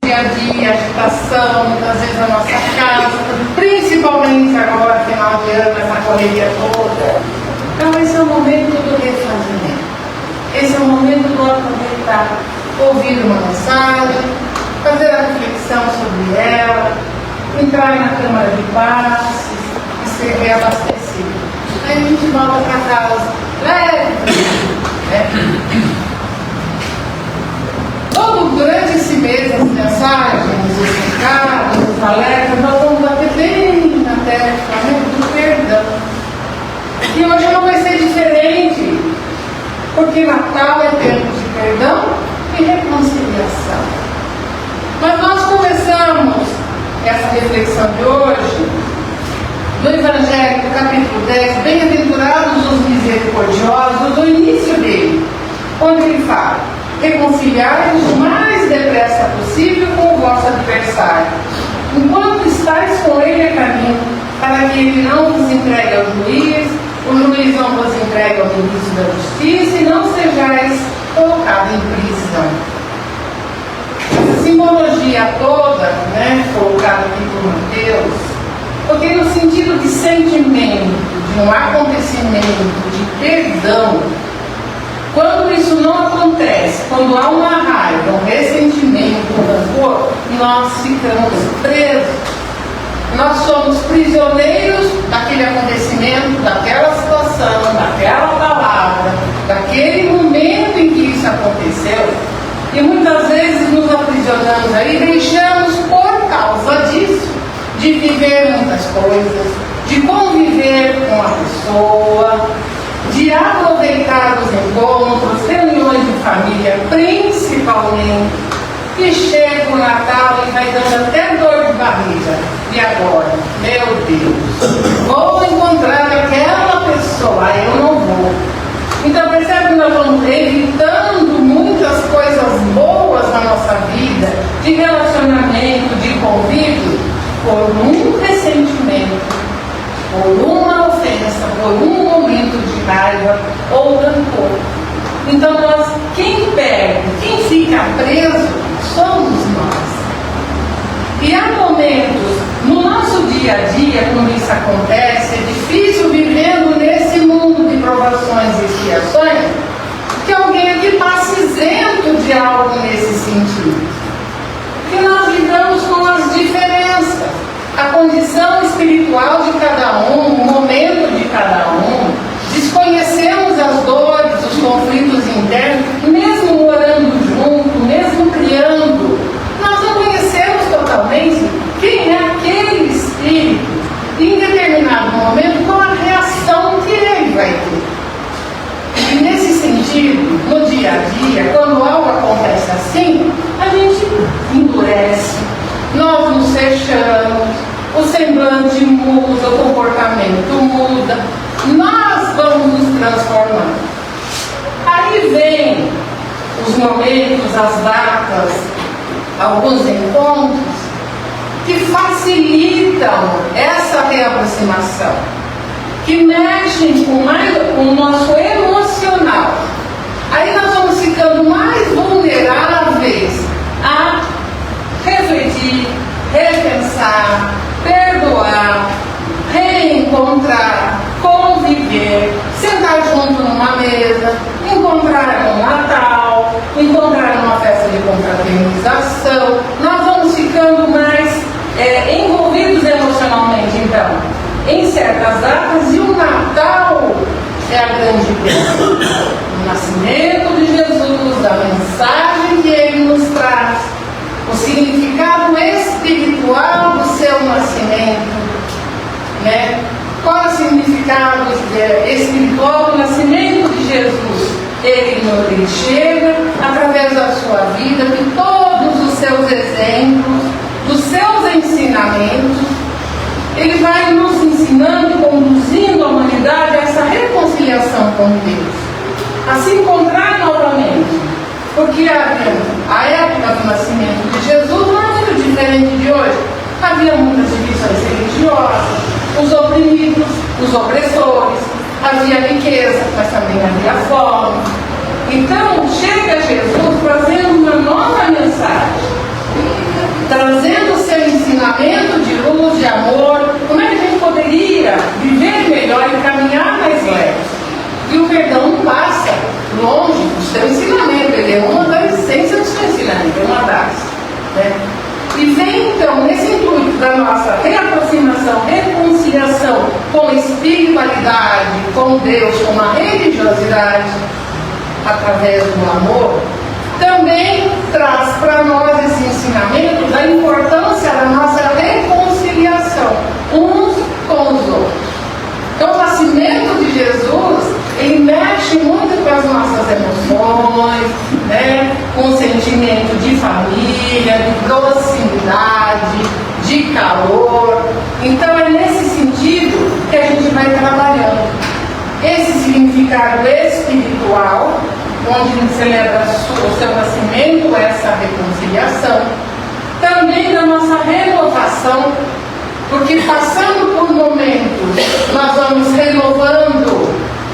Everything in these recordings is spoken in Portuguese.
dia a dia, agitação, muitas vezes na nossa casa, principalmente agora, final de ano, essa correria toda. Então esse é o momento do refazimento. Esse é o momento do aproveitar, ouvir uma mensagem, fazer a reflexão sobre ela, entrar na Câmara de Paz e ser reabastecido. Aí a gente volta para casa leve, né? Durante esse mês, as mensagens, os recados, os alertas, nós vamos bater bem na tecla do perdão. E hoje não vai ser diferente, porque Natal é tempo de perdão e reconciliação. Mas nós começamos essa reflexão de hoje no Evangelho, capítulo 10, bem-aventurados os misericordiosos, do início dele, onde ele fala: reconciliai-vos o mais depressa possível com o vosso adversário, enquanto estáis com ele a caminho, para que ele não vos entregue ao juiz, o juiz não vos entregue ao ministro da justiça e não sejais colocados em prisão. Essa simbologia toda, né, colocada aqui por Mateus, porque no sentido de sentimento, de um acontecimento, de perdão, quando isso não acontece, quando há uma raiva, um ressentimento, um rancor, nós ficamos presos. Nós somos prisioneiros daquele acontecimento, daquela situação, daquela palavra, daquele momento em que isso aconteceu. E muitas vezes nos aprisionamos aí, deixamos por causa disso, de viver muitas coisas, de conviver com a pessoa, de aproveitar os encontros, reuniões de família, principalmente, e chega o Natal e vai dando até dor de barriga. E agora? Meu Deus, vou encontrar aquela pessoa, eu não vou. Então percebe que nós vamos evitando muitas coisas boas na nossa vida, de relacionamento, de convívio, por um ressentimento, por uma ofensa, por um momento de raiva ou rancor. Então quem perde, quem fica preso, somos nós. E há momentos no nosso dia a dia, quando isso acontece, é difícil vivendo nesse mundo de provações e expiações, que alguém aqui passe isento de algo nesse sentido. Que nós lidamos com as diferenças, a condição espiritual de cada um, o momento de cada um, desconhecemos as dores, os conflitos internos, mesmo morando junto, mesmo criando, nós não conhecemos totalmente quem é aquele espírito, e em determinado momento, qual a reação que ele vai ter. E nesse sentido, no dia a dia, quando algo acontece assim, a gente endurece, nós nos fechamos, o semblante muda, o comportamento muda, nós vamos nos transformar. Aí vem os momentos, as datas, alguns encontros que facilitam essa reaproximação, que mexem com o nosso emocional. Aí nós vamos ficando mais vulneráveis a refletir, repensar, perdoar, reencontrar, conviver, sentar junto numa mesa, encontrar no Natal, encontrar numa festa de confraternização. Nós vamos ficando mais envolvidos emocionalmente, então, em certas datas, e o Natal é a grande bênção. O nascimento de Jesus, a mensagem que ele nos traz, o significado espiritual do seu nascimento, né? Qual é o significado espiritual do nascimento de Jesus? Ele chega através da sua vida, de todos os seus exemplos, dos seus ensinamentos. Ele vai nos ensinando e conduzindo a humanidade a essa reconciliação com Deus, a se encontrar novamente. Porque a época do nascimento de Jesus não é muito diferente de hoje. Havia muitas divisões religiosas, os oprimidos, os opressores, havia riqueza, mas também havia fome. Então chega Jesus trazendo uma nova mensagem. trazendo o seu ensinamento de luz, de amor, como é que a gente poderia viver melhor e caminhar mais leve? E o perdão não passa longe do seu ensinamento, ele é uma das essências do seu ensinamento, é uma das. Né? E vem então, nesse intuito da nossa reaproximação, reconciliação com a espiritualidade, com Deus, com a religiosidade, através do amor, também traz para nós esse ensinamento da importância da nossa reconciliação uns com os outros. Então, o nascimento de Jesus, ele mexe muito com as nossas emoções, né? Com o sentimento de família, de proximidade, de calor. Então, é nesse sentido que a gente vai trabalhando. Esse significado espiritual, onde ele celebra o seu nascimento, essa reconciliação, também da nossa renovação, porque passando por momentos, nós vamos renovando,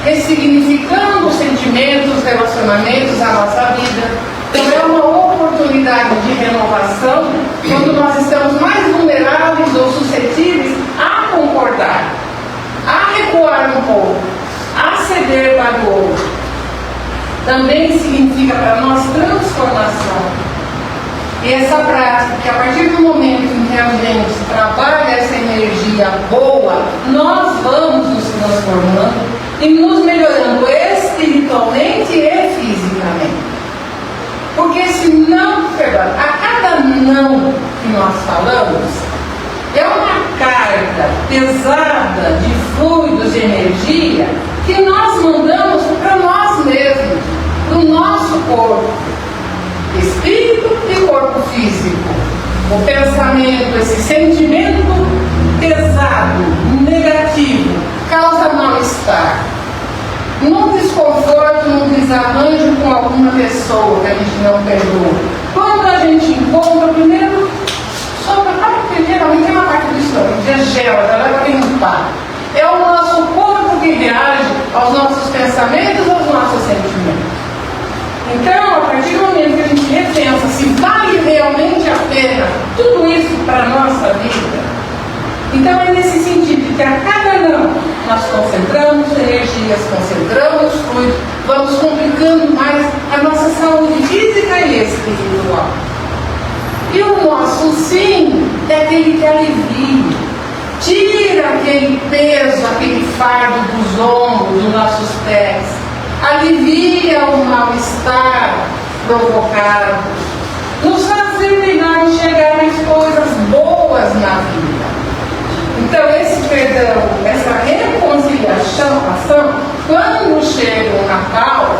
ressignificando os sentimentos, os relacionamentos, a nossa vida. Então é uma oportunidade de renovação, quando nós estamos mais vulneráveis ou suscetíveis a concordar, a recuar um pouco, a ceder para o outro. Também significa para nós transformação. E essa prática, que a partir do momento em que a gente trabalha essa energia boa, nós vamos nos transformando e nos melhorando espiritualmente e fisicamente. Porque se não, a cada não que nós falamos, é uma carga pesada de fluidos de energia que nós mandamos para nós mesmos, para o nosso corpo, espírito e corpo físico. O pensamento, esse sentimento pesado, negativo, causa mal-estar, num desconforto, num desarranjo com alguma pessoa que a gente não perdoa. Quando a gente encontra, primeiro, sobre a parte, geralmente é uma parte do estômago, que gela, ela vai limpar. É o nosso corpo que reage aos nossos pensamentos, aos nossos sentimentos. Então, a partir do momento que a gente repensa se vale realmente a pena tudo isso para a nossa vida, então é nesse sentido que a cada não nós concentramos energias, concentramos fluidos, vamos complicando mais a nossa saúde física e espiritual. E o nosso sim é aquele que alivia, tira aquele peso, aquele fardo dos ombros, dos nossos pés, alivia o mal-estar provocado, nos faz melhor enxergar as coisas boas na vida. Então, esse perdão, essa reconciliação, quando chega o Natal,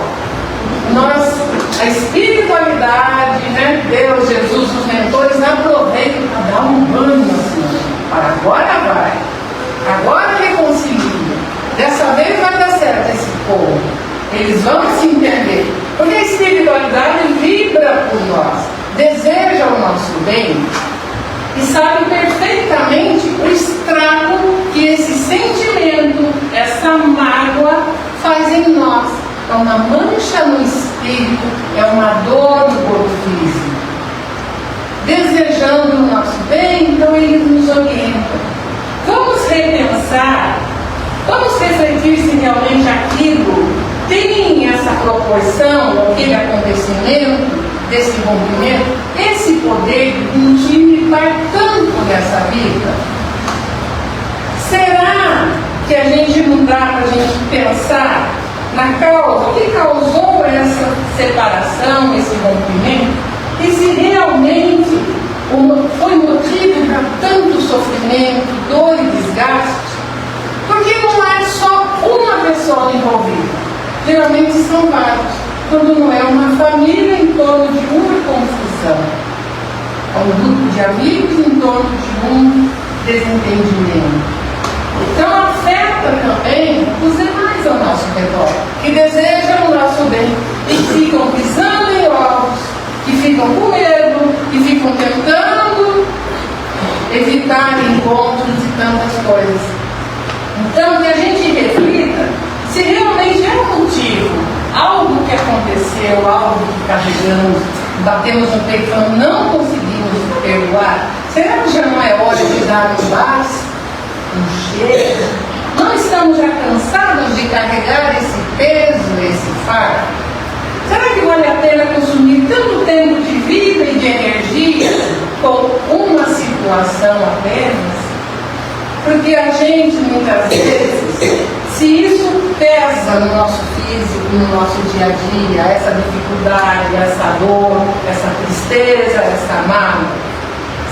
a espiritualidade, né, Deus, Jesus, os mentores, aproveitam para dar um banho assim. Para agora vai, agora reconcilia. Dessa vez vai dar certo esse povo. Eles vão se entender. Porque a espiritualidade vibra por nós, deseja o nosso bem e sabe perfeitamente o estrago que esse sentimento, essa mágoa faz em nós. É uma mancha no espírito, é uma dor no corpo físico. Desejando o nosso bem, então ele nos orienta. Vamos repensar, vamos refletir se realmente aquilo tem essa proporção, aquele acontecimento, desse rompimento, esse poder de nos limitar tanto nessa vida. Será que a gente não dá para a gente pensar na causa, o que causou essa separação, esse rompimento, e se realmente foi motivo para tanto sofrimento, dor e desgaste? Porque não é só uma pessoa envolvida, geralmente são vários. Quando não é uma família em torno de uma confusão, é um grupo de amigos em torno de um desentendimento. Então afeta também os demais ao nosso redor, que desejam o nosso bem e ficam pisando em ovos, que ficam com medo, que ficam tentando evitar encontros e tantas coisas. Então que a gente reflita se realmente é um motivo, algo que aconteceu, algo que carregamos, batemos no peito e não conseguimos perdoar. Será que já não é hora de dar um basta, um cheiro? Não estamos já cansados de carregar esse peso, esse fardo? Será que vale a pena consumir tanto tempo de vida e de energia com uma situação apenas? Porque a gente, muitas vezes, se isso pesa no nosso físico, no nosso dia a dia, essa dificuldade, essa dor, essa tristeza, essa mágoa,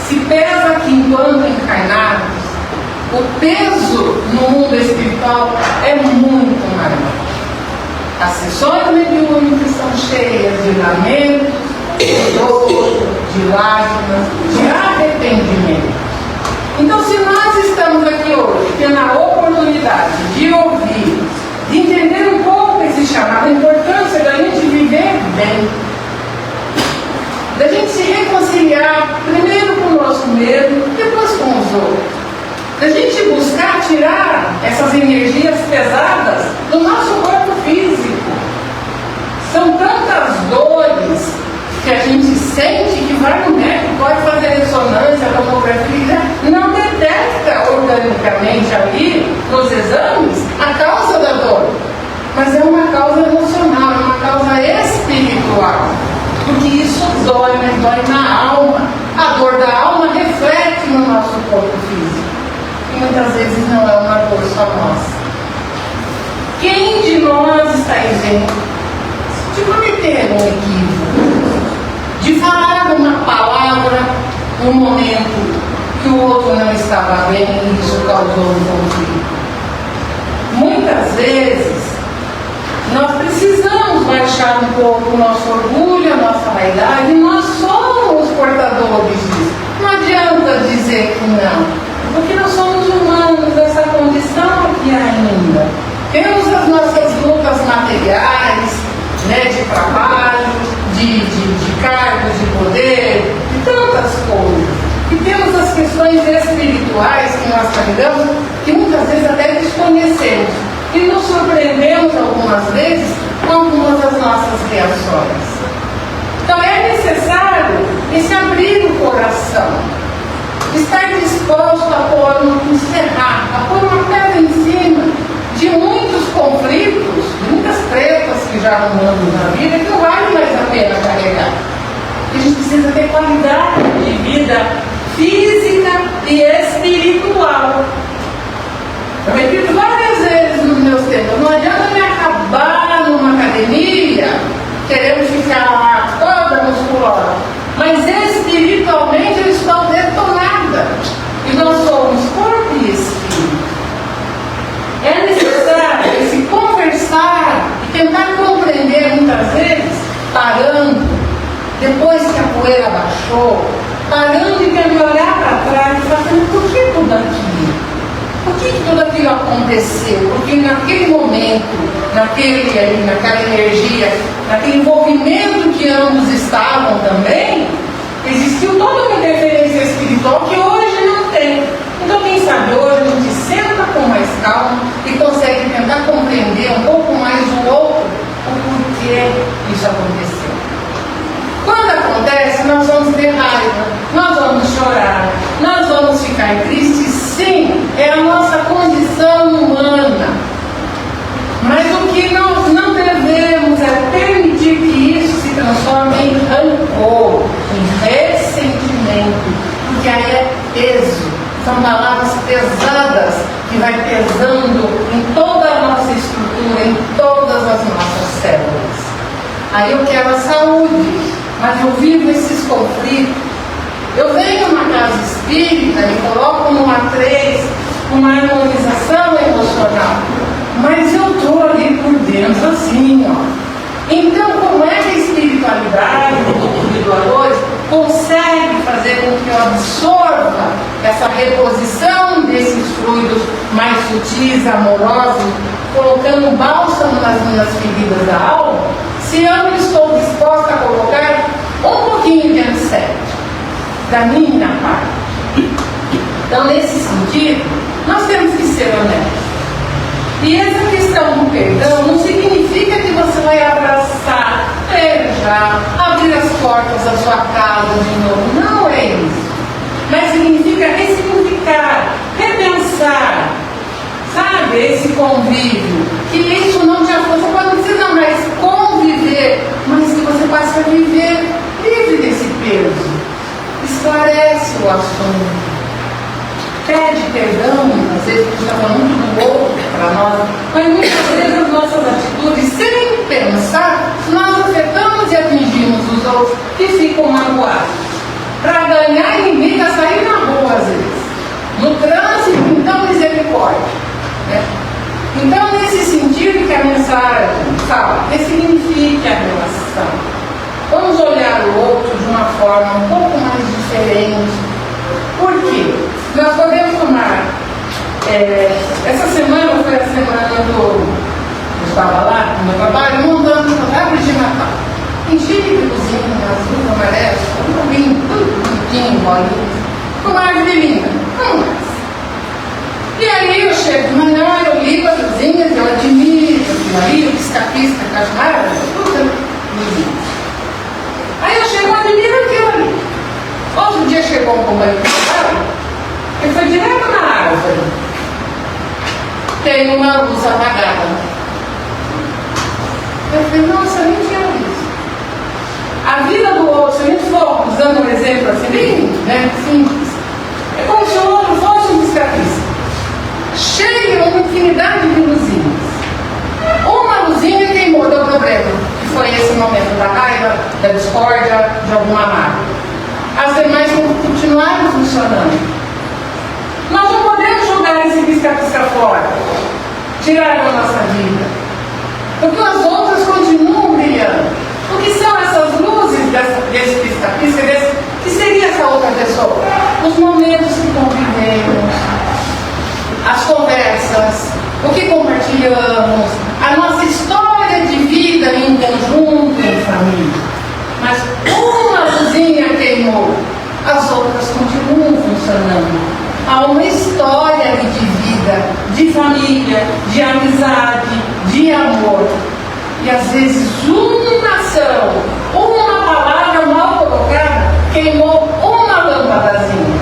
se pesa aqui enquanto encarnados, o peso no mundo espiritual é muito maior. As sessões mediúnicas são cheias de lamentos, de dor, de lágrimas, de arrependimento. Então, se nós estamos aqui hoje tendo a oportunidade de ouvir, de entender um pouco esse chamado, a importância da gente viver bem, da gente se reconciliar primeiro com o nosso medo, depois com os outros, da gente buscar tirar essas energias pesadas do nosso corpo físico. São tantas dores que a gente sente que vai no médico, pode fazer ressonância, tomografia, não detecta organicamente ali nos exames a causa da dor, mas é uma causa emocional, é uma causa espiritual, porque isso dói, mas dói na alma. A dor da alma reflete no nosso corpo físico e muitas vezes não é uma dor só nossa. Quem de nós está isento de cometer um equívoco, de falar uma palavra no momento que o outro não estava bem e isso causou um conflito? Muitas vezes nós precisamos baixar um pouco o nosso orgulho, a nossa vaidade, e nós somos portadores disso. Não adianta dizer que não, porque nós somos humanos dessa condição aqui ainda. Temos as nossas lutas materiais, né, de trabalho, de cargos, de poder, de tantas coisas. E temos as questões espirituais que nós carregamos, que muitas vezes até desconhecemos. E nos surpreendemos algumas vezes com algumas das nossas reações. Então é necessário esse abrir o coração, estar disposto a encerrar, a pôr uma pedra em cima de muitos conflitos, de muitas tretas que já arrumamos na vida, que não vale mais a pena carregar. A gente precisa ter qualidade de vida física e espiritual. Eu repito várias vezes nos meus tempos, não adianta me acabar numa academia querendo ficar lá toda musculosa, mas espiritualmente eu estou detonada. E nós somos corpo e espírito. É necessário esse conversar e tentar compreender muitas vezes, parando, depois que a poeira baixou, parando e tendo que olhar para trás e fazendo por que tudo aquilo? Por que tudo aquilo aconteceu? Porque naquele momento, naquela energia, naquele envolvimento que ambos estavam também, existiu toda uma interferência espiritual que hoje não tem. Então, quem sabe hoje a gente senta com mais calma e consegue tentar compreender um pouco mais o outro, o porquê isso aconteceu. Quando acontece, nós vamos ter raiva, nós vamos chorar, nós vamos ficar tristes, sim, é a nossa condição humana. Mas o que nós não devemos é permitir que isso se transforme em rancor, em ressentimento, porque aí é peso, são palavras pesadas que vai pesando em toda a nossa estrutura, em todas as nossas células. Aí eu quero a saúde, mas eu vivo esses conflitos. Eu venho numa casa espírita, me coloco numa 3, uma harmonização emocional, mas eu estou ali por dentro assim, ó. Então, como é que a espiritualidade do individuadores consegue fazer com que eu absorva essa reposição desses fluidos mais sutis, amorosos, colocando um bálsamo nas minhas feridas da alma, se eu não estou disposta a colocar um pouquinho de ansete da minha parte? Então, nesse sentido, nós temos que ser honestos. E essa questão do perdão não significa que você vai abraçar, beijar, abrir as portas da sua casa de novo. Não é isso. Mas esse convívio, que isso não te afasta, você pode não precisa mais conviver, mas que você passe a viver livre desse peso. Esclarece o assunto. Pede perdão, às vezes a gente está falando muito do outro para nós, mas muitas vezes as nossas atitudes, sem pensar, nós afetamos e atingimos os outros que ficam magoados. Para ganhar inimigo, é sair na rua às vezes. No trânsito, então, misericórdia. Né? Então, nesse sentido que a mensagem fala, ressignifique a relação. Vamos olhar o outro de uma forma um pouco mais diferente. Por quê? Nós podemos tomar. Essa semana foi a semana eu estava lá no meu trabalho, montando árvores de Natal. Enchi de luzinhas, azul, amarelo, tudo bonitinho, bolinhas. Uma árvore linda. Vamos mais. E aí eu chego de manhã, eu ligo as luzinhas, eu admiro aquilo ali, o pisca-pisca com as árvores, tudo luzinhas. Aí eu chego e admiro aquilo ali. Outro dia chegou um companheiro do trabalho, ele foi direto na árvore. Tem uma luz apagada. Eu falei, nossa, eu nem tinha visto. A vida do outro, se a gente for usando um exemplo assim, bem simples, é como se o outro fosse um pisca-pisca. Cheio uma infinidade de luzinhas. Uma luzinha queimou, deu problema. Que foi esse momento da raiva, da discórdia, de alguma mágoa. As demais continuaram funcionando. Nós não podemos jogar esse pisca-pisca fora, tirar da nossa vida, porque as outras continuam brilhando. O que são essas luzes desse pisca-pisca, que seria essa outra pessoa? Os momentos que convivemos, as conversas, o que compartilhamos, a nossa história de vida em conjunto, em família. Mas uma luzinha queimou, as outras continuam funcionando. Há uma história de vida, de família, de amizade, de amor. E às vezes uma ação, uma palavra mal colocada, queimou uma lâmpadazinha.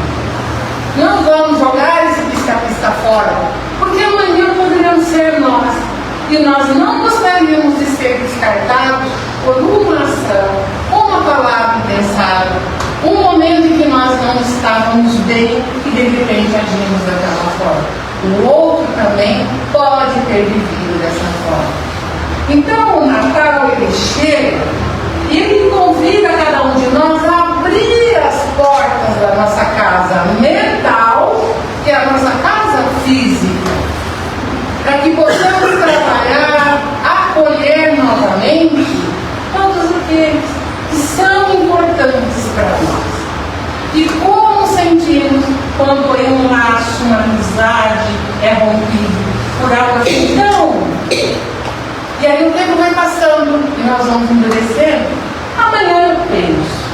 Não vamos jogar esse pisca-pisca fora, porque amanhã poderemos ser nós. E nós não gostaríamos de ser descartados por uma ação, uma palavra impensada, um momento em que nós não estávamos bem e de repente agimos daquela forma. O outro também pode ter vivido dessa forma. Então o Natal ele chega e ele convida cada um de nós a abrir as portas da nossa casa mental e a nossa casa física, para que possamos trabalhar, acolher novamente todos aqueles que são importantes para nós. E como sentimos quando um laço, uma amizade é rompido por algo assim tão. E aí o tempo vai passando e nós vamos endurecendo. Amanhã eu penso,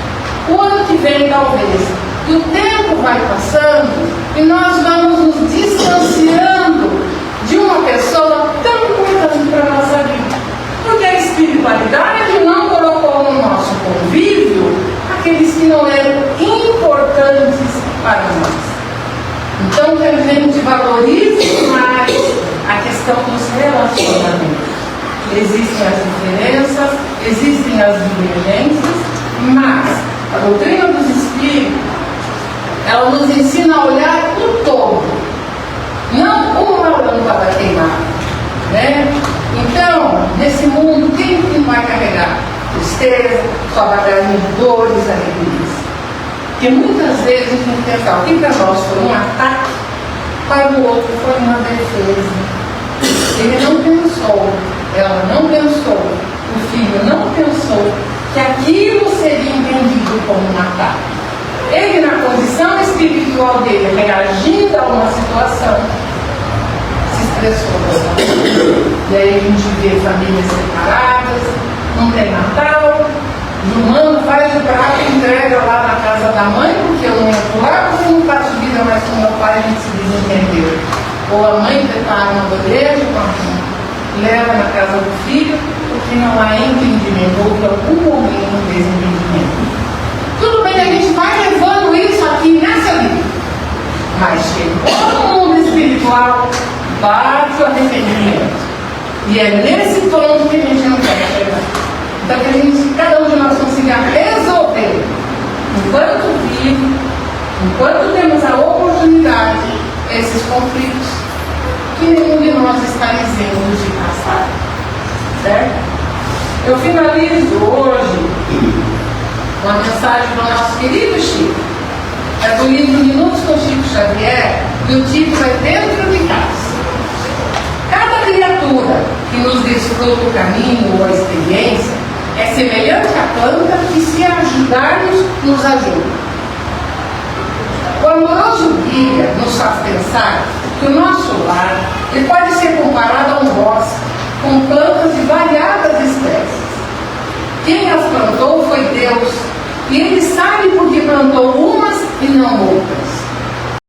o ano que vem talvez. E o tempo vai passando e nós vamos nos distanciando de uma pessoa tão importante para a nossa vida. Porque a espiritualidade não colocou no nosso convívio aqueles que não eram importantes para nós. Então que a gente valorize mais a questão dos relacionamentos. Existem as diferenças, existem as divergências, mas a doutrina dos espíritos, ela nos ensina a olhar o todo, não uma lâmpada queimada, né? Então, nesse mundo, quem vai carregar? Tristeza, sua bagagem de dores, alegrias. Porque muitas vezes a gente tem que pensar, o que para nós foi um ataque, para o outro foi uma defesa. Ele não pensou, ela não pensou, o filho não pensou que aquilo seria entendido como um ataque. Ele, na condição espiritual dele, reagindo a uma situação, se expressou. E aí a gente vê famílias separadas, não tem Natal, o humano faz o prato e entrega lá na casa da mãe, porque eu não entro lá, porque eu não faço vida mais com meu pai, a gente se desentendeu. Ou a mãe prepara uma bandeja com a mãe, leva na casa do filho, porque não há entendimento, houve algum momento de desentendimento. Tudo bem, a gente vai levando isso aqui nessa vida, mas chegou no mundo espiritual, bate a E é nesse ponto que a gente não quer chegar. Então que cada um de nós consiga resolver, enquanto vivo, enquanto temos a oportunidade, esses conflitos que nenhum de nós está isento de passar. Certo? Eu finalizo hoje com a mensagem do nosso querido Chico. É do livro Minutos com Chico Xavier, e o título é Dentro de Casa. Cada criatura que nos desfruta o caminho ou a experiência é semelhante à planta que, se ajudarmos, nos ajuda. O amoroso guia nos faz pensar que o nosso lar ele pode ser comparado a um bosque com plantas de variadas espécies. Quem as plantou foi Deus, e Ele sabe por que plantou umas e não outras.